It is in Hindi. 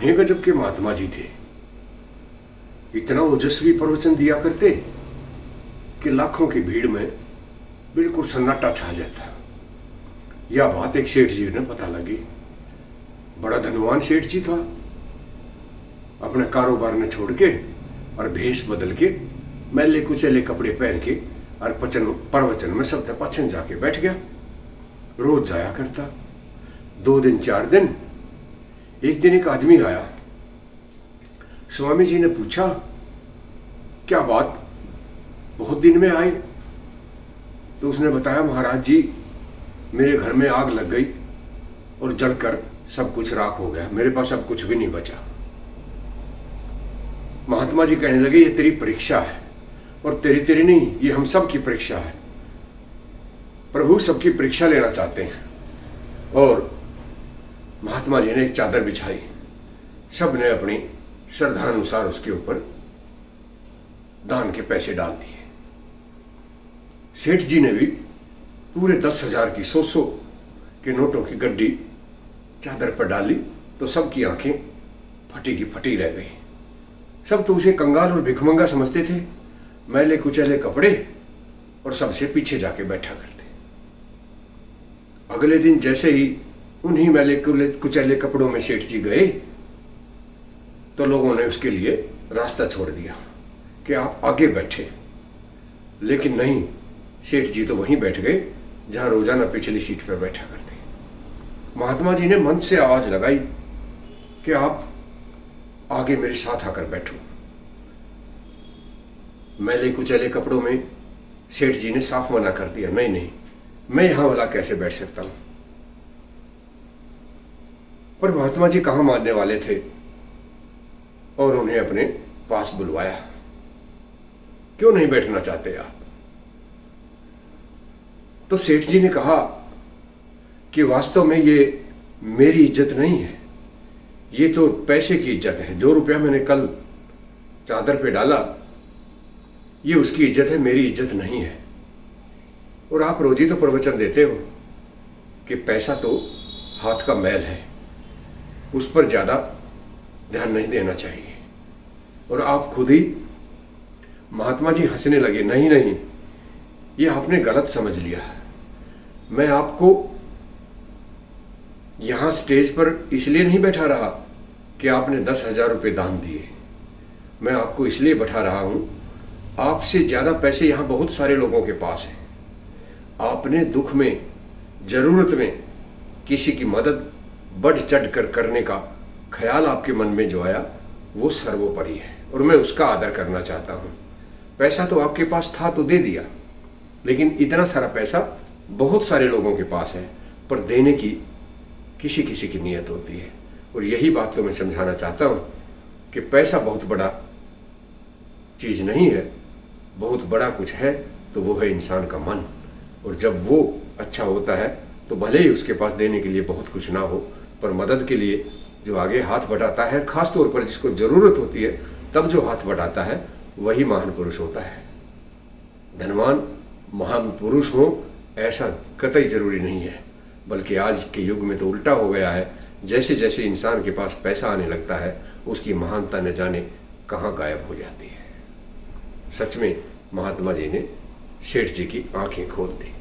बड़े गजब के महात्मा जी थे। इतना ओजस्वी प्रवचन दिया करते कि लाखों की भीड़ में बिल्कुल सन्नाटा छा जाता। यह बात एक सेठ जी ने पता लगी। बड़ा धनवान सेठ जी था। अपने कारोबार ने छोड़ के और भेष बदल के मैले कुचेले कपड़े पहन के और प्रवचन में सबसे पछन जाके बैठ गया। रोज जाया करता। 2 दिन 4 दिन। एक दिन एक आदमी आया। स्वामी जी ने पूछा, क्या बात, बहुत दिन में आए? तो उसने बताया, महाराज जी मेरे घर में आग लग गई और जलकर सब कुछ राख हो गया, मेरे पास अब कुछ भी नहीं बचा। महात्मा जी कहने लगे, ये तेरी परीक्षा है, और तेरी नहीं, ये हम सब की परीक्षा है। प्रभु सबकी परीक्षा लेना चाहते हैं। और महात्मा जी ने एक चादर बिछाई। सब ने अपनी श्रद्धानुसार उसके ऊपर दान के पैसे डाल दिए। सेठ जी ने भी पूरे 10,000 की 100 के नोटों की गड्डी चादर पर डाली तो सबकी आंखें फटी की फटी रह गई। सब तो उसे कंगाल और भिखमंगा समझते थे, मैले कुचैले कपड़े, और सबसे पीछे जाके बैठा करते। अगले दिन जैसे ही उन्हीं मैले कुचैले कपड़ों में सेठ जी गए तो लोगों ने उसके लिए रास्ता छोड़ दिया कि आप आगे बैठे। लेकिन नहीं, सेठ जी तो वहीं बैठ गए जहां रोजाना पिछली सीट पर बैठा करते। महात्मा जी ने मन से आवाज लगाई कि आप आगे मेरे साथ आकर बैठो। मैले कुचैले कपड़ों में सेठ जी ने साफ मना कर दिया, नहीं, मैं यहां वाला कैसे बैठ सकता हूं। पर महात्मा जी कहां मानने वाले थे और उन्हें अपने पास बुलवाया। क्यों नहीं बैठना चाहते आप? तो सेठ जी ने कहा कि वास्तव में ये मेरी इज्जत नहीं है, ये तो पैसे की इज्जत है। जो रुपया मैंने कल चादर पे डाला, ये उसकी इज्जत है, मेरी इज्जत नहीं है। और आप रोज ही तो प्रवचन देते हो कि पैसा तो हाथ का मैल है, उस पर ज्यादा ध्यान नहीं देना चाहिए। और आप खुद ही। महात्मा जी हंसने लगे, नहीं, ये आपने गलत समझ लिया। मैं आपको यहां स्टेज पर इसलिए नहीं बैठा रहा कि आपने 10,000 रुपये दान दिए। मैं आपको इसलिए बैठा रहा हूं, आपसे ज्यादा पैसे यहां बहुत सारे लोगों के पास हैं। आपने दुख में, जरूरत में किसी की मदद बढ़ चढ़ कर करने का ख्याल आपके मन में जो आया, वो सर्वोपरि है और मैं उसका आदर करना चाहता हूं। पैसा तो आपके पास था तो दे दिया, लेकिन इतना सारा पैसा बहुत सारे लोगों के पास है, पर देने की किसी किसी की नीयत होती है। और यही बात तो मैं समझाना चाहता हूं कि पैसा बहुत बड़ा चीज नहीं है, बहुत बड़ा कुछ है तो वो है इंसान का मन। और जब वो अच्छा होता है तो भले ही उसके पास देने के लिए बहुत कुछ ना हो, पर मदद के लिए जो आगे हाथ बढ़ाता है, खास तौर पर जिसको जरूरत होती है, तब जो हाथ बढ़ाता है वही महान पुरुष होता है। धनवान महान पुरुष हो ऐसा कतई जरूरी नहीं है, बल्कि आज के युग में तो उल्टा हो गया है। जैसे जैसे इंसान के पास पैसा आने लगता है, उसकी महानता न जाने कहाँ गायब हो जाती है। सच में महात्मा जी ने सेठ जी की आंखें खोल दी।